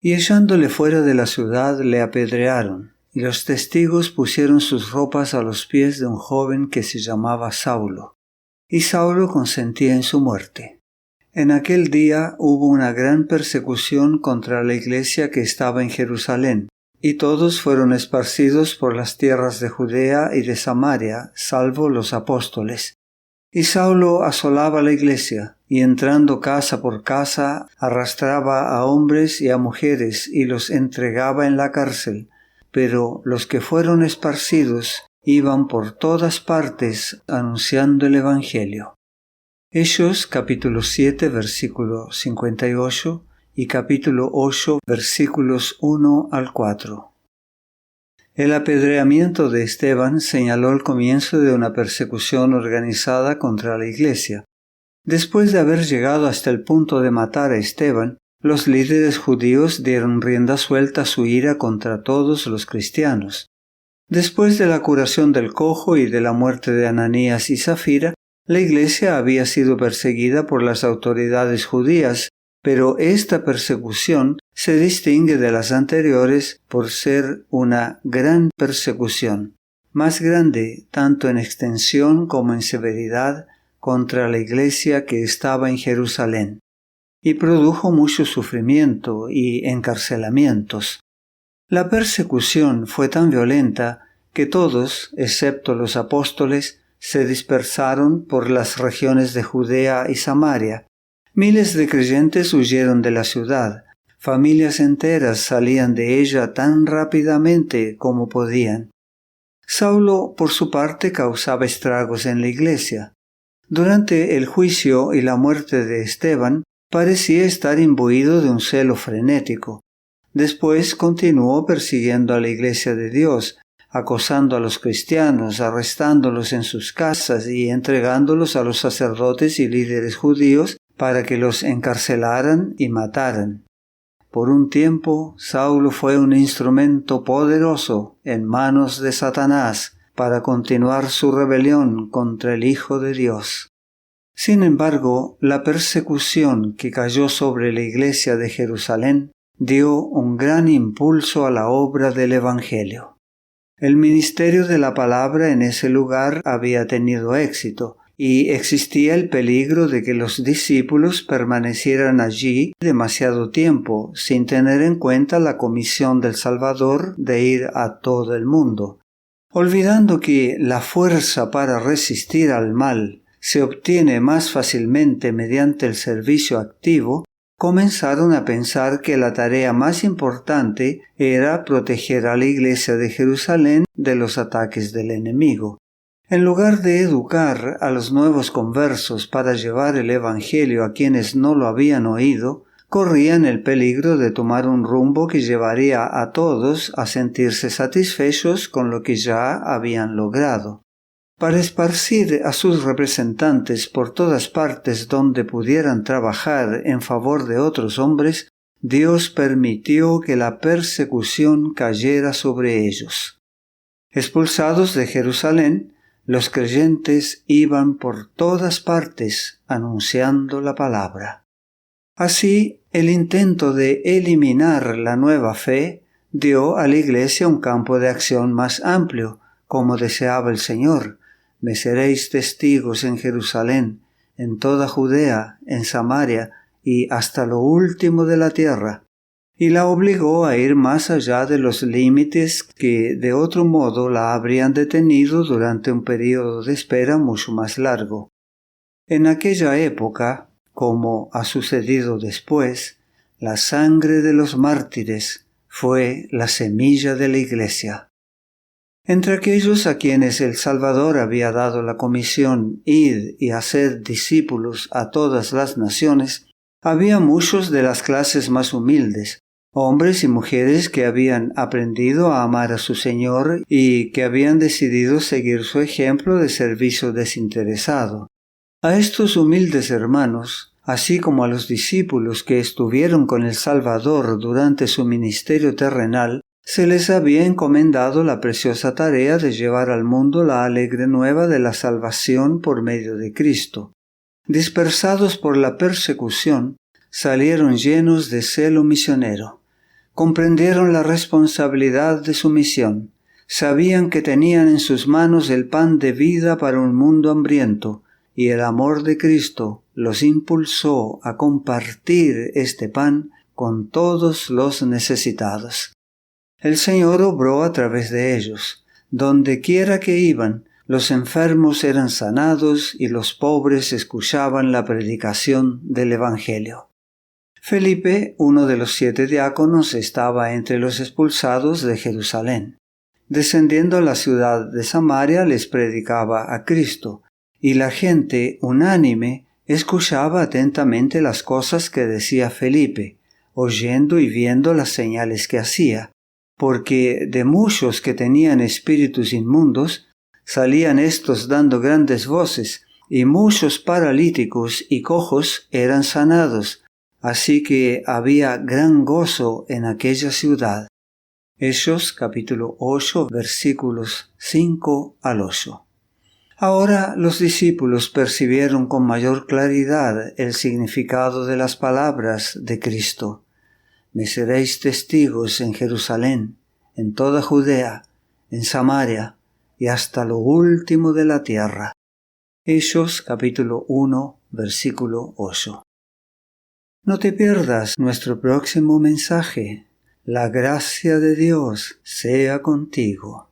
Y echándole fuera de la ciudad le apedrearon, y los testigos pusieron sus ropas a los pies de un joven que se llamaba Saulo. Y Saulo consentía en su muerte. En aquel día hubo una gran persecución contra la iglesia que estaba en Jerusalén, y todos fueron esparcidos por las tierras de Judea y de Samaria, salvo los apóstoles. Y Saulo asolaba la iglesia, y entrando casa por casa, arrastraba a hombres y a mujeres y los entregaba en la cárcel. Pero los que fueron esparcidos iban por todas partes anunciando el Evangelio. Hechos capítulo 7 versículo 58 y capítulo 8 versículos 1 al 4. El apedreamiento de Esteban señaló el comienzo de una persecución organizada contra la iglesia. Después de haber llegado hasta el punto de matar a Esteban, los líderes judíos dieron rienda suelta a su ira contra todos los cristianos. Después de la curación del cojo y de la muerte de Ananías y Zafira, la iglesia había sido perseguida por las autoridades judías, pero esta persecución se distingue de las anteriores por ser una gran persecución, más grande tanto en extensión como en severidad contra la iglesia que estaba en Jerusalén, y produjo mucho sufrimiento y encarcelamientos. La persecución fue tan violenta que todos, excepto los apóstoles, se dispersaron por las regiones de Judea y Samaria. Miles de creyentes huyeron de la ciudad. Familias enteras salían de ella tan rápidamente como podían. Saulo, por su parte, causaba estragos en la iglesia. Durante el juicio y la muerte de Esteban, parecía estar imbuido de un celo frenético. Después continuó persiguiendo a la iglesia de Dios, acosando a los cristianos, arrestándolos en sus casas y entregándolos a los sacerdotes y líderes judíos para que los encarcelaran y mataran. Por un tiempo, Saulo fue un instrumento poderoso en manos de Satanás para continuar su rebelión contra el Hijo de Dios. Sin embargo, la persecución que cayó sobre la iglesia de Jerusalén dio un gran impulso a la obra del Evangelio. El ministerio de la palabra en ese lugar había tenido éxito, y existía el peligro de que los discípulos permanecieran allí demasiado tiempo, sin tener en cuenta la comisión del Salvador de ir a todo el mundo. Olvidando que la fuerza para resistir al mal se obtiene más fácilmente mediante el servicio activo, comenzaron a pensar que la tarea más importante era proteger a la iglesia de Jerusalén de los ataques del enemigo. En lugar de educar a los nuevos conversos para llevar el Evangelio a quienes no lo habían oído, corrían el peligro de tomar un rumbo que llevaría a todos a sentirse satisfechos con lo que ya habían logrado. Para esparcir a sus representantes por todas partes donde pudieran trabajar en favor de otros hombres, Dios permitió que la persecución cayera sobre ellos. Expulsados de Jerusalén, los creyentes iban por todas partes anunciando la palabra. Así, el intento de eliminar la nueva fe dio a la iglesia un campo de acción más amplio, como deseaba el Señor. Me seréis testigos en Jerusalén, en toda Judea, en Samaria y hasta lo último de la tierra. Y la obligó a ir más allá de los límites que de otro modo la habrían detenido durante un período de espera mucho más largo. En aquella época, como ha sucedido después, la sangre de los mártires fue la semilla de la iglesia. Entre aquellos a quienes el Salvador había dado la comisión id y hacer discípulos a todas las naciones, había muchos de las clases más humildes, hombres y mujeres que habían aprendido a amar a su Señor y que habían decidido seguir su ejemplo de servicio desinteresado. A estos humildes hermanos, así como a los discípulos que estuvieron con el Salvador durante su ministerio terrenal, se les había encomendado la preciosa tarea de llevar al mundo la alegre nueva de la salvación por medio de Cristo. Dispersados por la persecución, salieron llenos de celo misionero. Comprendieron la responsabilidad de su misión. Sabían que tenían en sus manos el pan de vida para un mundo hambriento, y el amor de Cristo los impulsó a compartir este pan con todos los necesitados. El Señor obró a través de ellos. Donde quiera que iban, los enfermos eran sanados y los pobres escuchaban la predicación del Evangelio. Felipe, uno de los 7 diáconos, estaba entre los expulsados de Jerusalén. Descendiendo a la ciudad de Samaria, les predicaba a Cristo, y la gente, unánime, escuchaba atentamente las cosas que decía Felipe, oyendo y viendo las señales que hacía, porque de muchos que tenían espíritus inmundos, salían éstos dando grandes voces, y muchos paralíticos y cojos eran sanados, así que había gran gozo en aquella ciudad. Hechos capítulo 8 versículos 5 al 8. Ahora los discípulos percibieron con mayor claridad el significado de las palabras de Cristo. Me seréis testigos en Jerusalén, en toda Judea, en Samaria y hasta lo último de la tierra. Hechos capítulo 1 versículo 8. No te pierdas nuestro próximo mensaje. La gracia de Dios sea contigo.